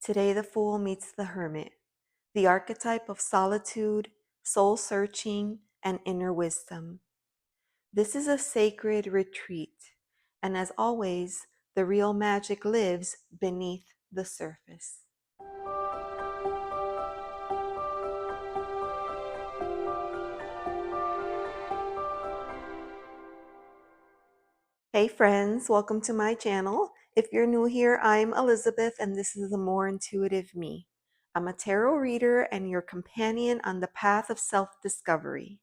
Today, the Fool meets the Hermit, the archetype of solitude, soul searching, and inner wisdom. This is a sacred retreat, and as always, the real magic lives beneath the surface. Hey friends, welcome to my channel. If you're new here, I'm Elizabeth and this is the More Intuitive Me. I'm a tarot reader and your companion on the path of self-discovery.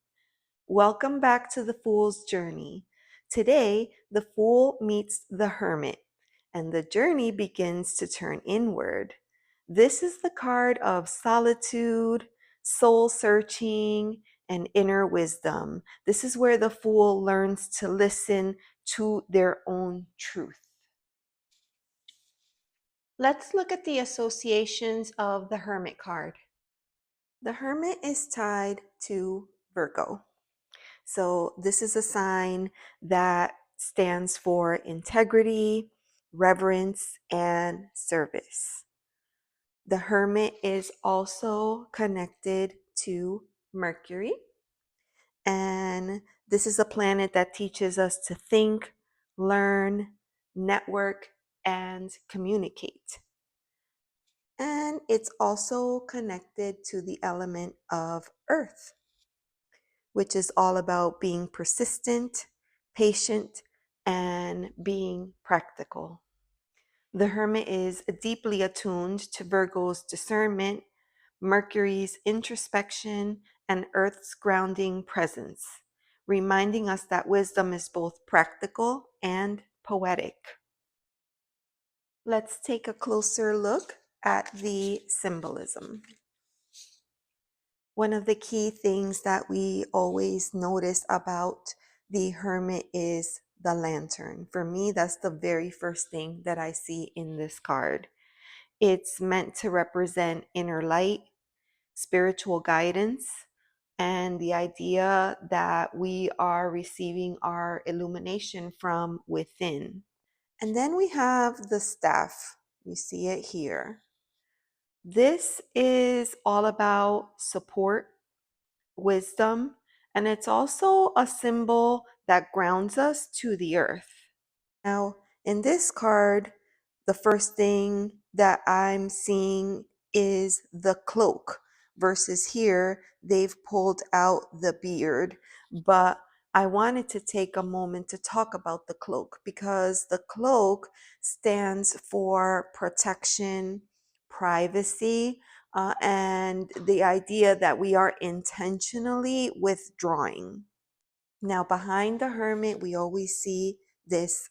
Welcome back to the Fool's Journey. Today, the Fool meets the Hermit and the journey begins to turn inward. This is the card of solitude, soul searching, and inner wisdom. This is where the Fool learns to listen to their own truth. Let's look at the associations of the Hermit card. The Hermit is tied to Virgo. So this is a sign that stands for integrity, reverence, and service. The Hermit is also connected to Mercury. And this is a planet that teaches us to think, learn, network, and communicate. And it's also connected to the element of Earth, which is all about being persistent, patient, and being practical. The Hermit is deeply attuned to Virgo's discernment, Mercury's introspection, and Earth's grounding presence, reminding us that wisdom is both practical and poetic. Let's take a closer look at the symbolism. One of the key things that we always notice about the Hermit is the lantern. For me, that's the very first thing that I see in this card. It's meant to represent inner light, spiritual guidance, and the idea that we are receiving our illumination from within. And then we have the staff. You see it here. This is all about support, wisdom, and it's also a symbol that grounds us to the earth. Now, in this card, the first thing that I'm seeing is the cloak, versus here, they've pulled out the beard. But I wanted to take a moment to talk about the cloak because the cloak stands for protection, privacy, and the idea that we are intentionally withdrawing. Now, behind the Hermit, we always see this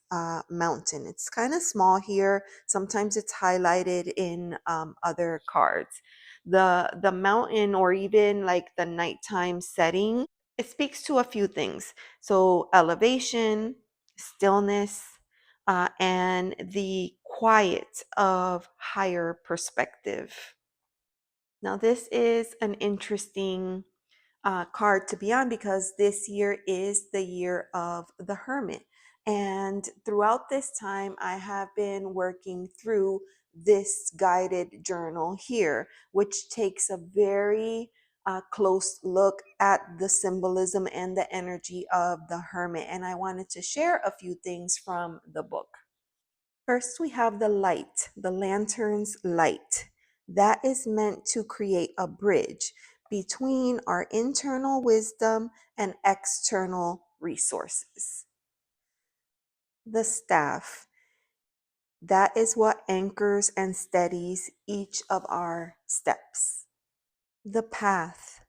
mountain. It's kind of small here. Sometimes it's highlighted in other cards. The mountain, or even like the nighttime setting, it speaks to a few things. So elevation, stillness, and the quiet of higher perspective. Now, this is an interesting card to be on because this year is the year of the Hermit. And throughout this time, I have been working through this guided journal here, which takes a very close look at the symbolism and the energy of the Hermit. And I wanted to share a few things from the book. First, we have the light, the lantern's light. That is meant to create a bridge between our internal wisdom and external resources. The staff, that is what anchors and steadies each of our steps. The path.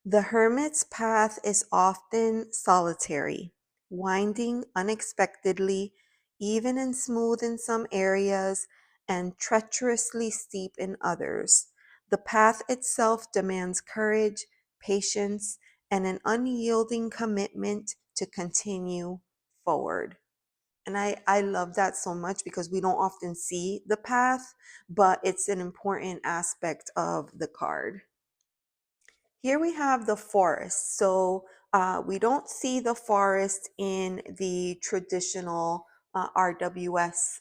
The hermit's path is often solitary, winding unexpectedly, even and smooth in some areas, and treacherously steep in others. The path itself demands courage, patience, and an unyielding commitment to continue forward. And I love that so much because we don't often see the path, but it's an important aspect of the card. Here we have the forest. So we don't see the forest in the traditional RWS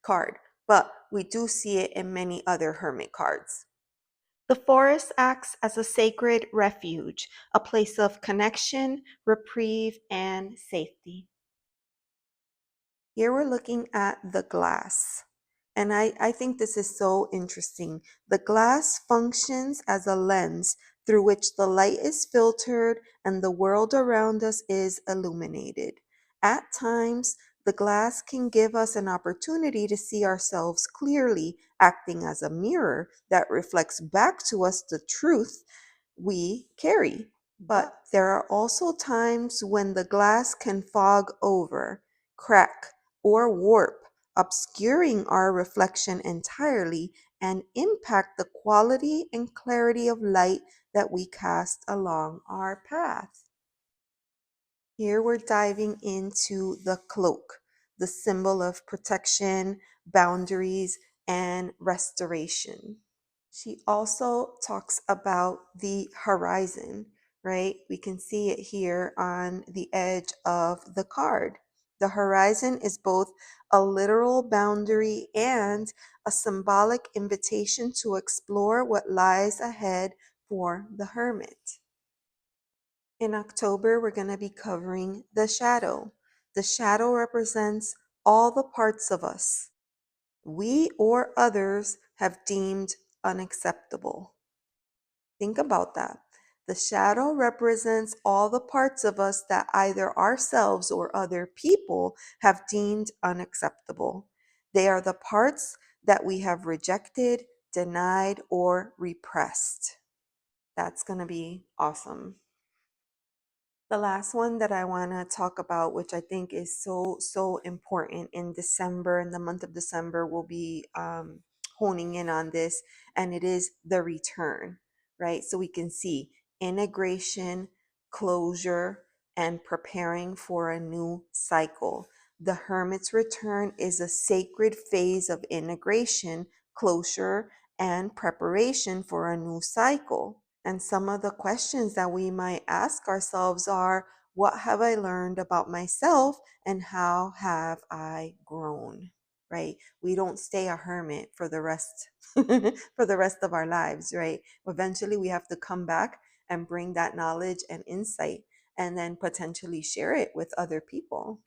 card, but we do see it in many other hermit cards. The forest acts as a sacred refuge, a place of connection, reprieve, and safety. Here we're looking at the glass. And I think this is so interesting. The glass functions as a lens through which the light is filtered and the world around us is illuminated. At times, the glass can give us an opportunity to see ourselves clearly, acting as a mirror that reflects back to us the truth we carry. But there are also times when the glass can fog over, crack, or warp, obscuring our reflection entirely and impact the quality and clarity of light that we cast along our path. Here we're diving into the cloak, the symbol of protection, boundaries, and restoration. She also talks about the horizon, right? We can see it here on the edge of the card. The horizon is both a literal boundary and a symbolic invitation to explore what lies ahead for the hermit. In October, we're going to be covering the shadow. The shadow represents all the parts of us we or others have deemed unacceptable. Think about that. The shadow represents all the parts of us that either ourselves or other people have deemed unacceptable. They are the parts that we have rejected, denied, or repressed. That's going to be awesome. The last one that I want to talk about, which I think is so important in December, in the month of December, we'll be honing in on this, and it is the return, right? So we can see integration, closure, and preparing for a new cycle. The hermit's return is a sacred phase of integration, closure, and preparation for a new cycle. And some of the questions that we might ask ourselves are, what have I learned about myself and how have I grown? Right? We don't stay a hermit for the rest for the rest of our lives, right? Eventually we have to come back and bring that knowledge and insight and then potentially share it with other people.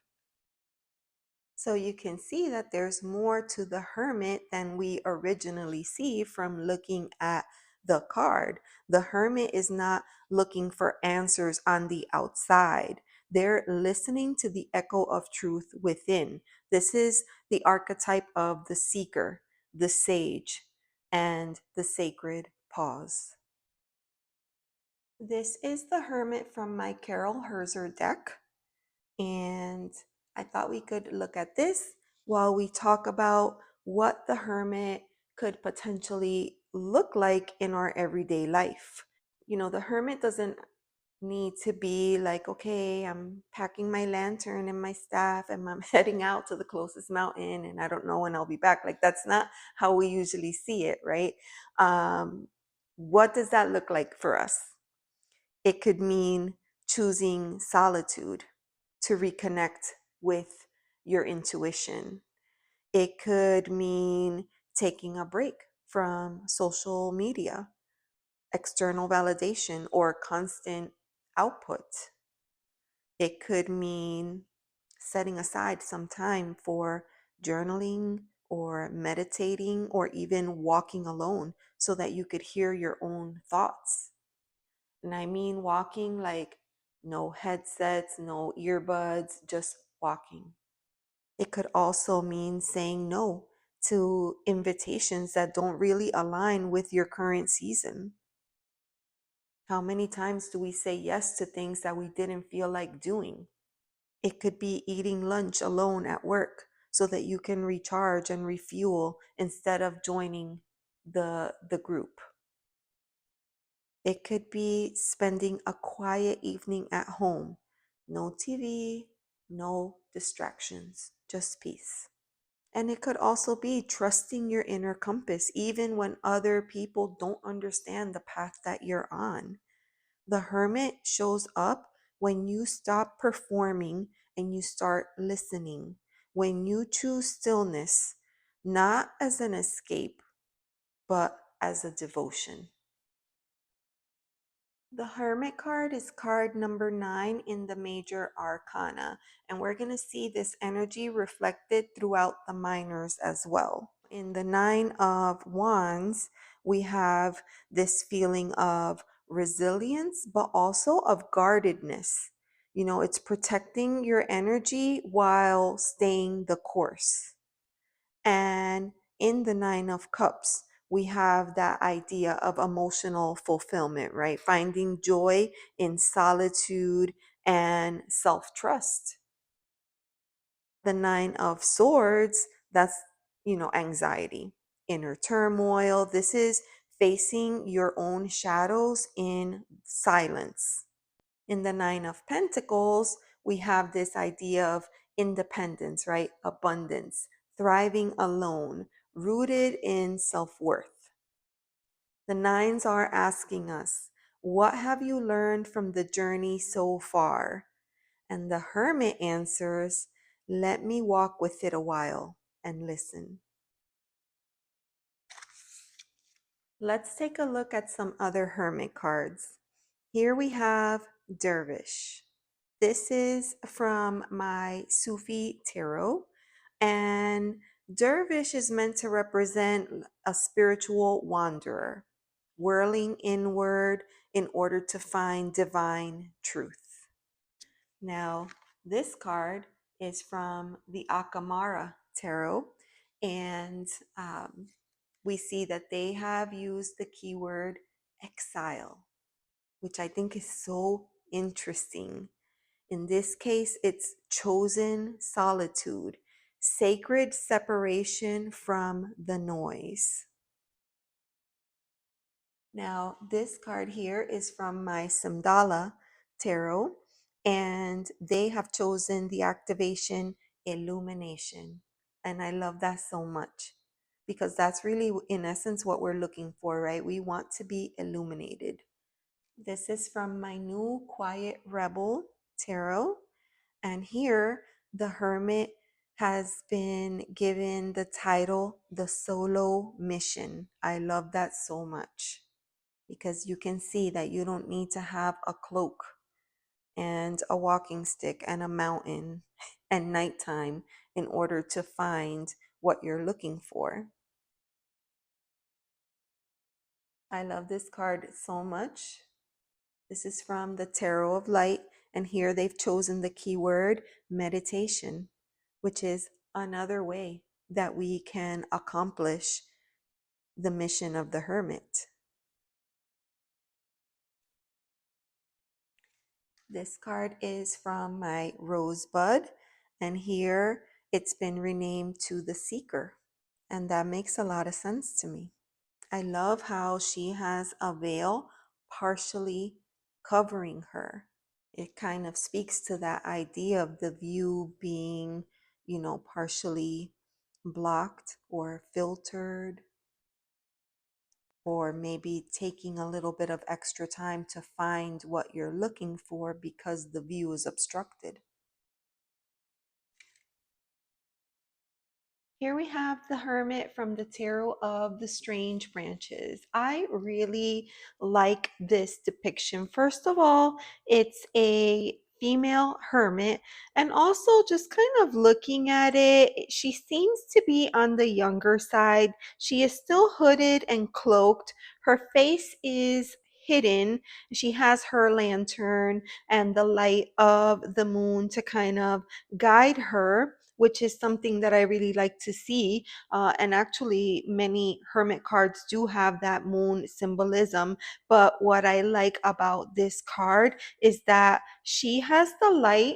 So you can see that there's more to the hermit than we originally see from looking at the card. The hermit is not looking for answers on the outside. They're listening to the echo of truth within. This is the archetype of the seeker, the sage, and the sacred pause. This is the hermit from my Carol Herzer deck. And I thought we could look at this while we talk about what the hermit could potentially look like in our everyday life. You know, the hermit doesn't need to be like, okay, I'm packing my lantern and my staff and I'm heading out to the closest mountain and I don't know when I'll be back. Like, that's not how we usually see it, right? What does that look like for us? It could mean choosing solitude to reconnect with your intuition. It could mean taking a break from social media, external validation, or constant output. It could mean setting aside some time for journaling or meditating or even walking alone so that you could hear your own thoughts. And I mean walking like no headsets, no earbuds, just walking. It could also mean saying no to invitations that don't really align with your current season. How many times do we say yes to things that we didn't feel like doing? It could be eating lunch alone at work so that you can recharge and refuel instead of joining the group. It could be spending a quiet evening at home. No TV, no distractions, just peace. And it could also be trusting your inner compass, even when other people don't understand the path that you're on. The hermit shows up when you stop performing and you start listening. When you choose stillness, not as an escape, but as a devotion. The Hermit card is card number 9 in the major arcana, and we're going to see this energy reflected throughout the minors as well. In the Nine of Wands, we have this feeling of resilience, but also of guardedness. You know, it's protecting your energy while staying the course. And in the Nine of Cups, we have that idea of emotional fulfillment, right? Finding joy in solitude and self trust. The Nine of Swords, that's, anxiety, inner turmoil. This is facing your own shadows in silence. In the Nine of Pentacles, we have this idea of independence, right? Abundance, thriving alone, rooted in self worth. The nines are asking us, what have you learned from the journey so far? And the Hermit answers, let me walk with it a while and listen. Let's take a look at some other Hermit cards. Here we have Dervish. This is from my Sufi tarot, and Dervish is meant to represent a spiritual wanderer, whirling inward in order to find divine truth. Now, this card is from the Akamara tarot, and we see that they have used the keyword exile, which I think is so interesting. In this case, it's chosen solitude, sacred separation from the noise. Now, this card here is from my Samdala tarot, and they have chosen the activation illumination. And I love that so much because that's really, in essence, what we're looking for, right? We want to be illuminated. This is from my new Quiet Rebel tarot. And here, the Hermit has been given the title, The Solo Mission. I love that so much because you can see that you don't need to have a cloak and a walking stick and a mountain and nighttime in order to find what you're looking for. I love this card so much. This is from the Tarot of Light, and here they've chosen the keyword meditation, which is another way that we can accomplish the mission of the hermit. This card is from my Rosebud, and here it's been renamed to the Seeker, and that makes a lot of sense to me. I love how she has a veil partially covering her. It kind of speaks to that idea of the view being, partially blocked or filtered, or maybe taking a little bit of extra time to find what you're looking for because the view is obstructed. Here we have the Hermit from the Tarot of the Strange Branches. I really like this depiction. First of all, it's a female hermit, and also just kind of looking at it, she seems to be on the younger side. She is still hooded and cloaked. Her face is hidden. She has her lantern and the light of the moon to kind of guide her, which is something that I really like to see. And actually, many hermit cards do have that moon symbolism. But what I like about this card is that she has the light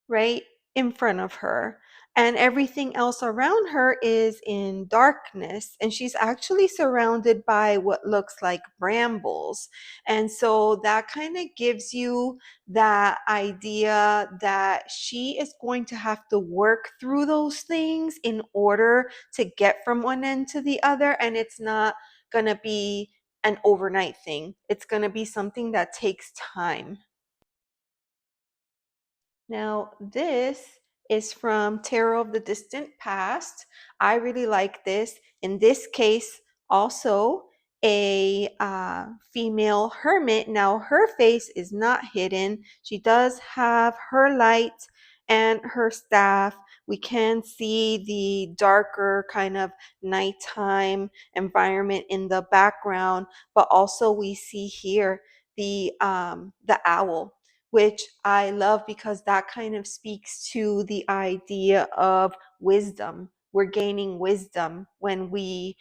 right in front of her, and everything else around her is in darkness, and she's actually surrounded by what looks like brambles. And so that kind of gives you that idea that she is going to have to work through those things in order to get from one end to the other, and it's not going to be an overnight thing. It's going to be something that takes time. Now, this is from Tarot of the Distant Past. I really like this. In this case, also a female hermit. Now, her face is not hidden. She does have her light and her staff. We can see the darker kind of nighttime environment in the background, but also we see here the owl, which I love because that kind of speaks to the idea of wisdom. We're gaining wisdom when we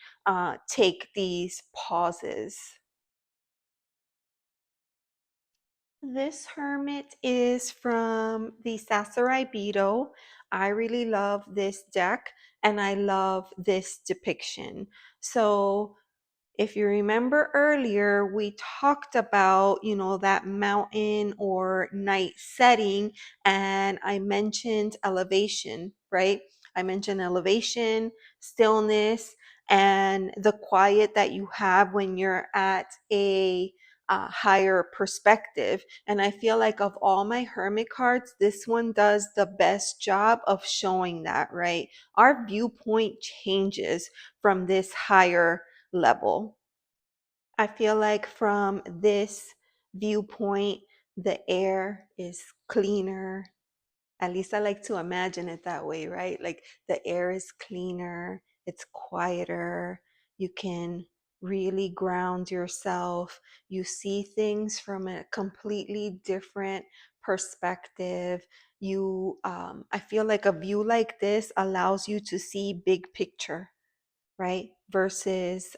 take these pauses. This hermit is from the Sasarai Beetle. I really love this deck and I love this depiction. So if you remember earlier, we talked about, that mountain or night setting, and I mentioned elevation, right? I mentioned elevation, stillness, and the quiet that you have when you're at a higher perspective. And I feel like of all my hermit cards, this one does the best job of showing that, right? Our viewpoint changes from this higher level. I feel like from this viewpoint, the air is cleaner. At least I like to imagine it that way, right? Like the air is cleaner, it's quieter. You can really ground yourself. You see things from a completely different perspective. I feel like a view like this allows you to see big picture, right? Versus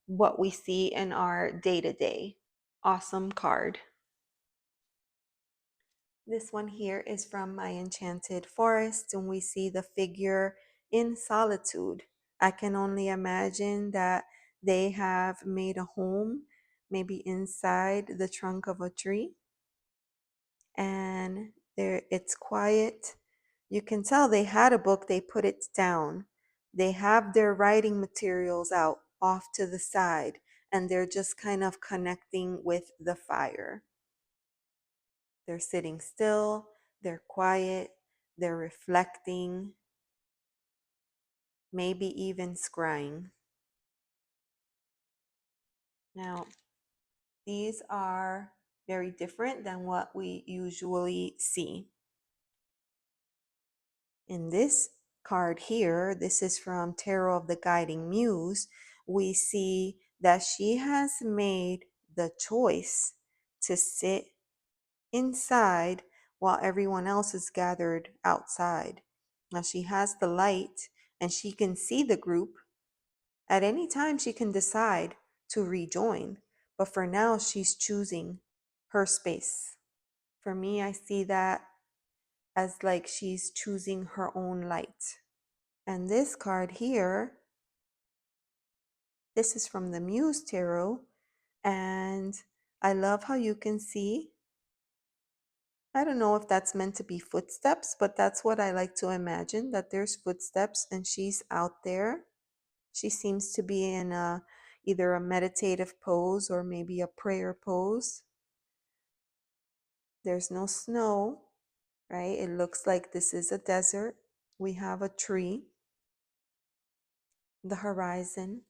what we see in our day to day. Awesome card. This one here is from My Enchanted Forest, and we see the figure in solitude. I can only imagine that they have made a home, maybe inside the trunk of a tree, and there it's quiet. You can tell they had a book, they put it down. They have their writing materials out off to the side, and they're just kind of connecting with the fire. They're sitting still, they're quiet, they're reflecting, maybe even scrying. Now, these are very different than what we usually see. In this card here, this is from Tarot of the Guiding Muse, we see that she has made the choice to sit inside while everyone else is gathered outside. Now she has the light and she can see the group. At any time, she can decide to rejoin, but for now, she's choosing her space. For me, I see that as like she's choosing her own light. And this card here, this is from the Muse Tarot. And I love how you can see, I don't know if that's meant to be footsteps, but that's what I like to imagine, that there's footsteps and she's out there. She seems to be in either a meditative pose or maybe a prayer pose. There's no snow, right? It looks like this is a desert. We have a tree, the horizon,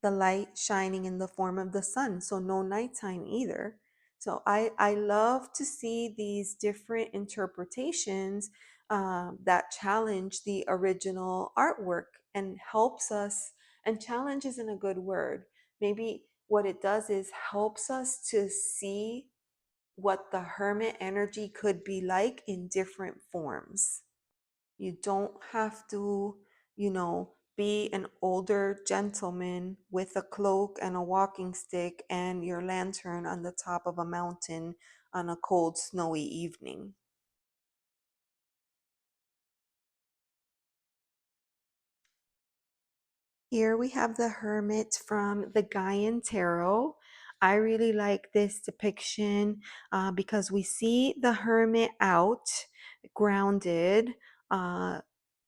the light shining in the form of the sun. So no nighttime either. So I love to see these different interpretations that challenge the original artwork and helps us, and challenge isn't a good word. Maybe what it does is helps us to see what the hermit energy could be like in different forms. You don't have to, be an older gentleman with a cloak and a walking stick and your lantern on the top of a mountain on a cold, snowy evening. Here we have the hermit from the Gaian Tarot. I really like this depiction because we see the hermit out, grounded.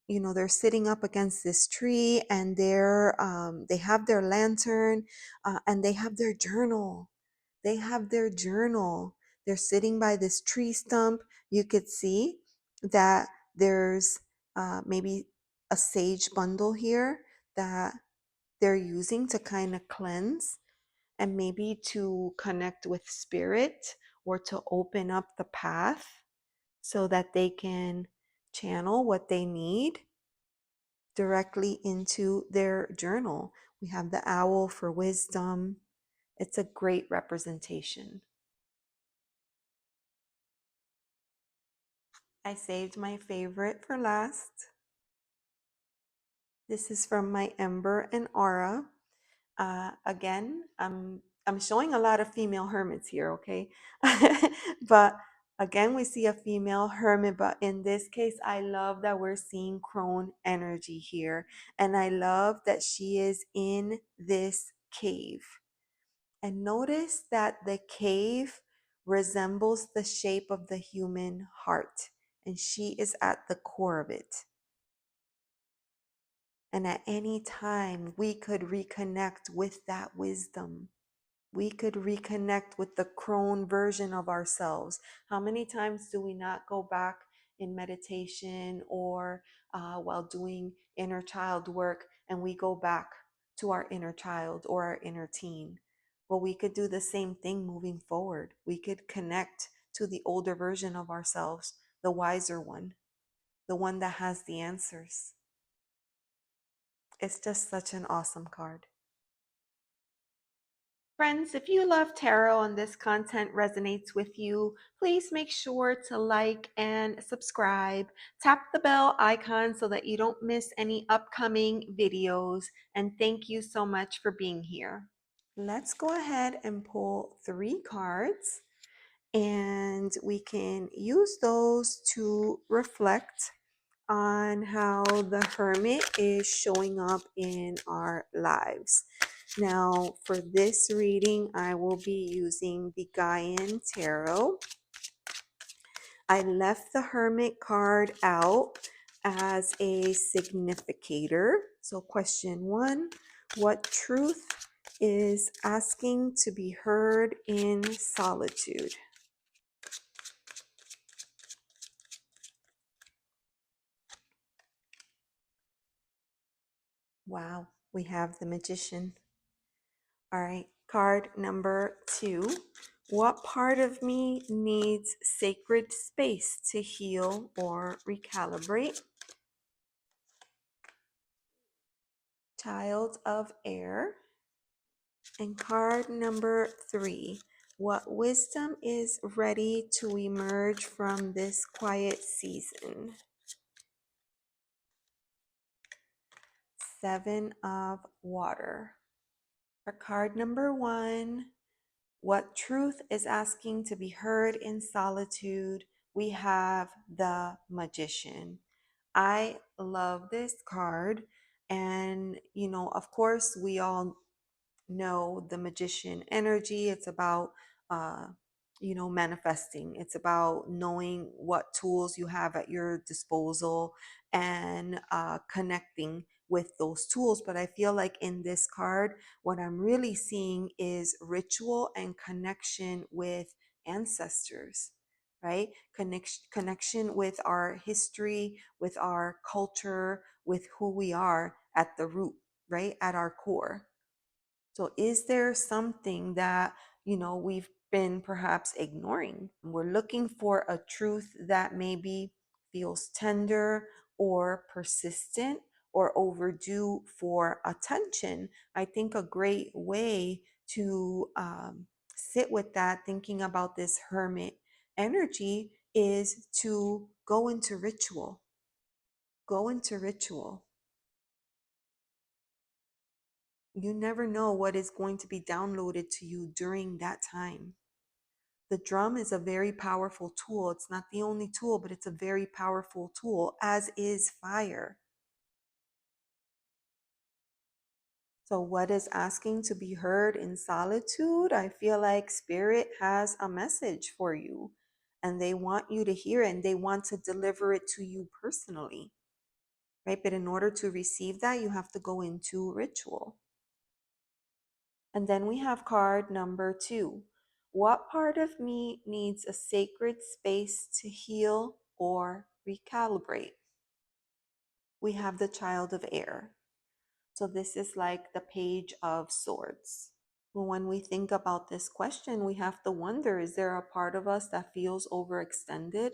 They're sitting up against this tree, and they have their lantern, and they have their journal. They're sitting by this tree stump. You could see that there's maybe a sage bundle here that they're using to kind of cleanse and maybe to connect with spirit or to open up the path so that they can channel what they need directly into their journal. We have the owl for wisdom. It's a great representation. I saved my favorite for last. This is from my Ember and Aura. Again, I'm showing a lot of female hermits here, okay? But again, we see a female hermit, but in this case, I love that we're seeing crone energy here. And I love that she is in this cave. And notice that the cave resembles the shape of the human heart, and she is at the core of it. And at any time, we could reconnect with that wisdom. We could reconnect with the crone version of ourselves. How many times do we not go back in meditation or while doing inner child work and we go back to our inner child or our inner teen? Well, we could do the same thing moving forward. We could connect to the older version of ourselves, the wiser one, the one that has the answers. It's just such an awesome card. Friends, if you love tarot and this content resonates with you, please make sure to like and subscribe. Tap the bell icon so that you don't miss any upcoming videos. And thank you so much for being here. Let's go ahead and pull 3 cards, and we can use those to reflect on how the hermit is showing up in our lives. Now, for this reading, I will be using the Gaian Tarot. I left the hermit card out as a significator. So, question 1, what truth is asking to be heard in solitude? Wow, we have the Magician. All right, card number 2. What part of me needs sacred space to heal or recalibrate? Child of Air. And card number 3. What wisdom is ready to emerge from this quiet season? 7 of Water. For card number 1, what truth is asking to be heard in solitude? We have the Magician. I love this card. And, of course, we all know the Magician energy. It's about, uh, manifesting. It's about knowing what tools you have at your disposal and connecting with those tools. But I feel like in this card, what I'm really seeing is ritual and connection with ancestors, right? Connection with our history, with our culture, with who we are at the root, right? At our core. So, is there something that, we've been perhaps ignoring? We're looking for a truth that maybe feels tender or persistent or overdue for attention. I think a great way to sit with that, thinking about this hermit energy, is to go into ritual. Go into ritual. You never know what is going to be downloaded to you during that time. The drum is a very powerful tool. It's not the only tool, but it's a very powerful tool, as is fire. So, what is asking to be heard in solitude? I feel like Spirit has a message for you, and they want you to hear it, and they want to deliver it to you personally, right? But in order to receive that, you have to go into ritual. And then we have card number 2. What part of me needs a sacred space to heal or recalibrate. We have the child of air. So this is like the page of swords. Well, when we think about this question, we have to wonder, is there a part of us that feels overextended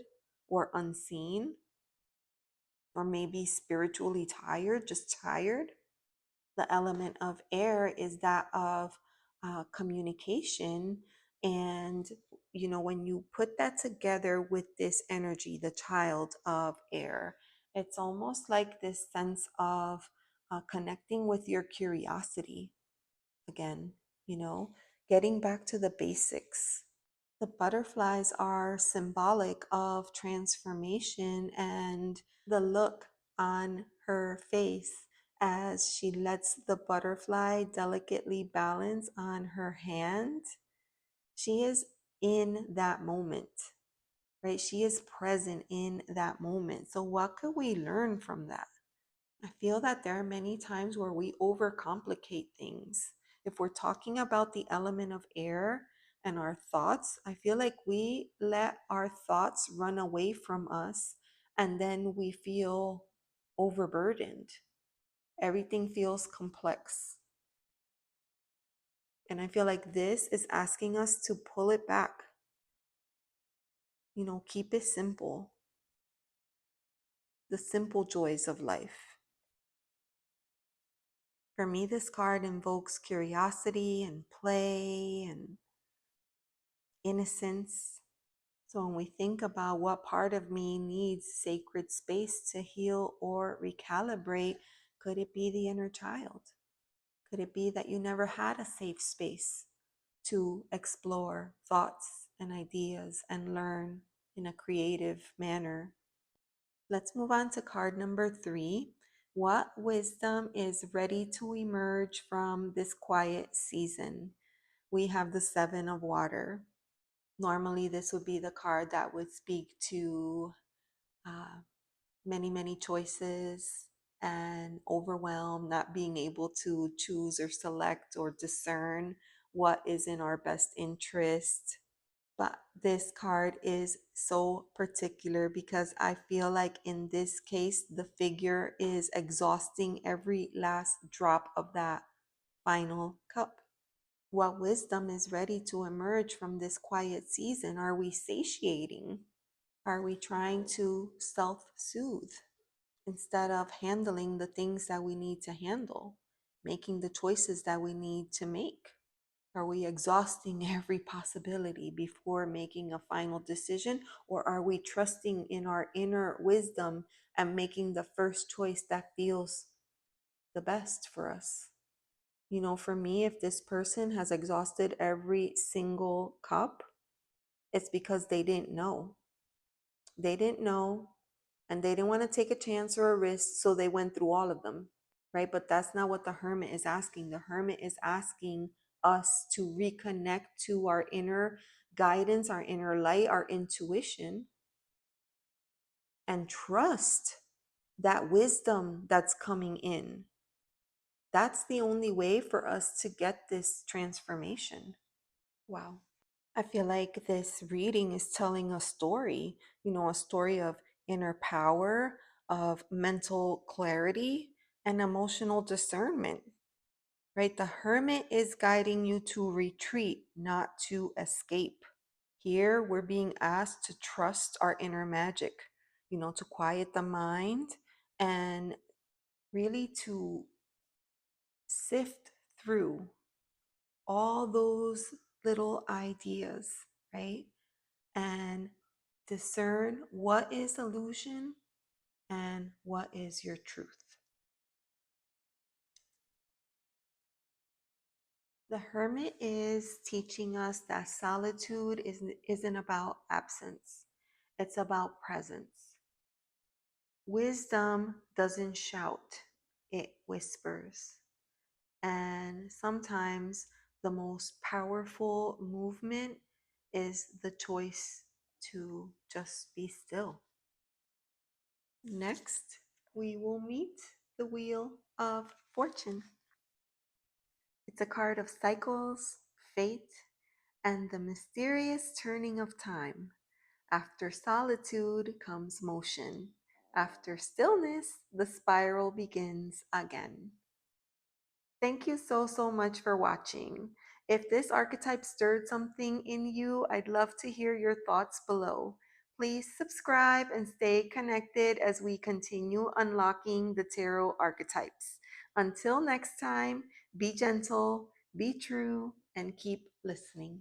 or unseen, or maybe spiritually tired, just tired? The element of air is that of communication. And, when you put that together with this energy, the child of air, it's almost like this sense of connecting with your curiosity again, you know, getting back to the basics. The butterflies are symbolic of transformation, and the look on her face as she lets the butterfly delicately balance on her hand. She is in that moment, right? She is present in that moment. So, what could we learn from that? I feel that there are many times where we overcomplicate things. If we're talking about the element of air and our thoughts, I feel like we let our thoughts run away from us, and then we feel overburdened. Everything feels complex. And I feel like this is asking us to pull it back, keep it simple, the simple joys of life. For me, this card invokes curiosity and play and innocence. So when we think about what part of me needs sacred space to heal or recalibrate, could it be the inner child? Could it be that you never had a safe space to explore thoughts and ideas and learn in a creative manner? Let's move on to card number 3. What wisdom is ready to emerge from this quiet season? We have the Seven of Water. Normally, this would be the card that would speak to uh, many, many choices and overwhelm, not being able to choose or select or discern what is in our best interest. But this card is so particular because I feel like in this case, the figure is exhausting every last drop of that final cup. What wisdom is ready to emerge from this quiet season? Are we satiating? Are we trying to self soothe instead of handling the things that we need to handle, making the choices that we need to make? Are we exhausting every possibility before making a final decision? Or are we trusting in our inner wisdom and making the first choice that feels the best for us? For me, if this person has exhausted every single cup, it's because they didn't know. They didn't know, and they didn't want to take a chance or a risk, so they went through all of them, right? But that's not what the hermit is asking. The hermit is asking us to reconnect to our inner guidance, our inner light, our intuition, and trust that wisdom that's coming in. That's the only way for us to get this transformation. Wow. I feel like this reading is telling a story, a story of inner power, of mental clarity, and emotional discernment, right? The hermit is guiding you to retreat, not to escape. Here, we're being asked to trust our inner magic, to quiet the mind and really to sift through all those little ideas, right? And discern what is illusion and what is your truth. The hermit is teaching us that solitude isn't about absence, it's about presence. Wisdom doesn't shout, it whispers. And sometimes the most powerful movement is the choice to just be still. Next, we will meet the Wheel of Fortune. It's a card of cycles, fate, and the mysterious turning of time. After solitude comes motion. After stillness, the spiral begins again. Thank you so much for watching. If this archetype stirred something in you, I'd love to hear your thoughts below. Please subscribe and stay connected as we continue unlocking the tarot archetypes. Until next time, be gentle, be true, and keep listening.